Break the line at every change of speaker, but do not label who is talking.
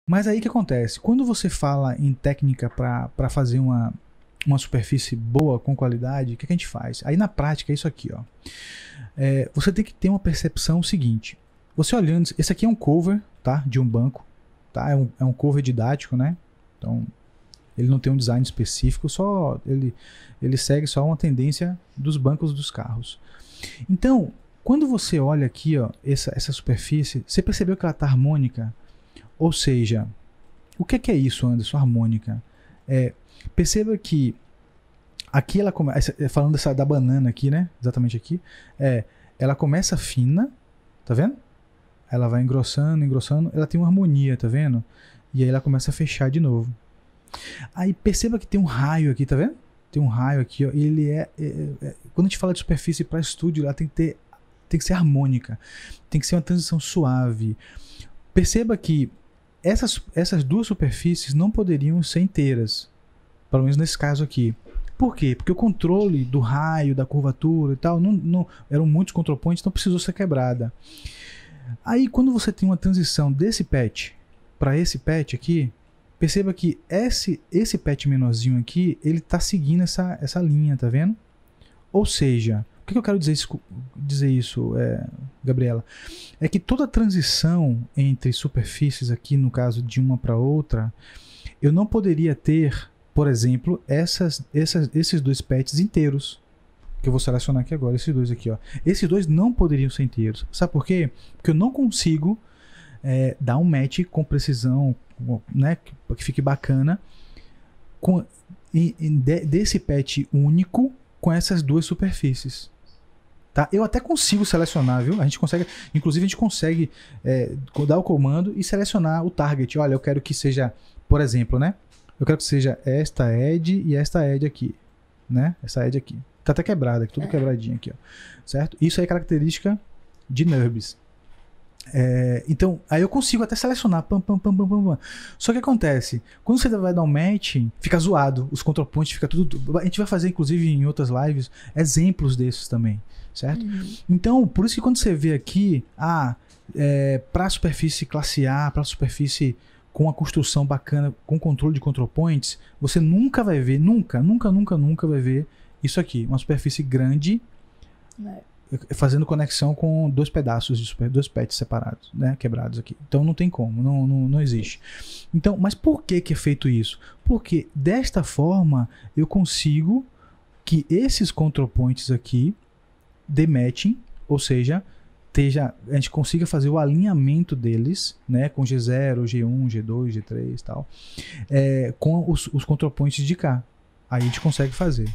Mas aí o que acontece? Quando você fala em técnica para fazer uma superfície boa, com qualidade, o que a gente faz? Aí na prática é isso aqui, ó. Você tem que ter uma percepção seguinte. Você olhando, esse aqui é um cover, tá? De um banco, tá? É um cover didático, né? Então, ele não tem um design específico, só ele segue só uma tendência dos bancos dos carros. Então, quando você olha aqui, ó, essa superfície, você percebeu que ela está harmônica? Ou seja, o que é isso, Anderson, harmônica? Perceba que aqui ela começa, falando da banana aqui, né? Exatamente aqui. Ela começa fina, tá vendo? Ela vai engrossando, engrossando, ela tem uma harmonia, tá vendo? E aí ela começa a fechar de novo. Aí perceba que tem um raio aqui, tá vendo? Tem um raio aqui, ó. Ele quando a gente fala de superfície para estúdio, ela tem que ser harmônica. Tem que ser uma transição suave. Perceba que essas duas superfícies não poderiam ser inteiras. Pelo menos nesse caso aqui. Por quê? Porque o controle do raio, da curvatura e tal, não eram muitos contrapontos, então precisou ser quebrada. Aí quando você tem uma transição desse patch para esse patch aqui, perceba que esse patch menorzinho aqui, ele está seguindo essa linha, tá vendo? Ou seja, o que eu quero dizer isso, Gabriela? É que toda transição entre superfícies aqui, no caso de uma para outra, eu não poderia ter, por exemplo, esses dois patches inteiros. Que eu vou selecionar aqui agora, esses dois aqui, ó. Esses dois não poderiam ser inteiros. Sabe por quê? Porque eu não consigo dar um match com precisão, né, que fique bacana, desse patch único com essas duas superfícies. Tá? Eu até consigo selecionar, viu? A gente consegue, inclusive a gente consegue dar o comando e selecionar o target. Olha, eu quero que seja, por exemplo, né? Eu quero que seja esta edge e esta edge aqui, né? Essa edge aqui. Tá até quebrada, tudo quebradinho aqui, ó. Certo? Isso aí é característica de NURBS. Então, aí eu consigo até selecionar. Pam. Só que acontece, quando você vai dar um match, fica zoado. Os contrapontos fica tudo. A gente vai fazer, inclusive, em outras lives, exemplos desses também. Certo? Então, por isso que quando você vê aqui, para superfície classe A, para superfície com uma construção bacana, com controle de contrapontos, você nunca vai ver, nunca vai ver isso aqui, uma superfície grande fazendo conexão com dois pedaços, dois patches separados, né, quebrados aqui. Então não tem como, não existe. Então, mas por que é feito isso? Porque desta forma eu consigo que esses contrapontos aqui dematchem, ou seja, a gente consiga fazer o alinhamento deles, né, com G0, G1, G2, G3 e tal, com os contrapontos de cá. Aí a gente consegue fazer.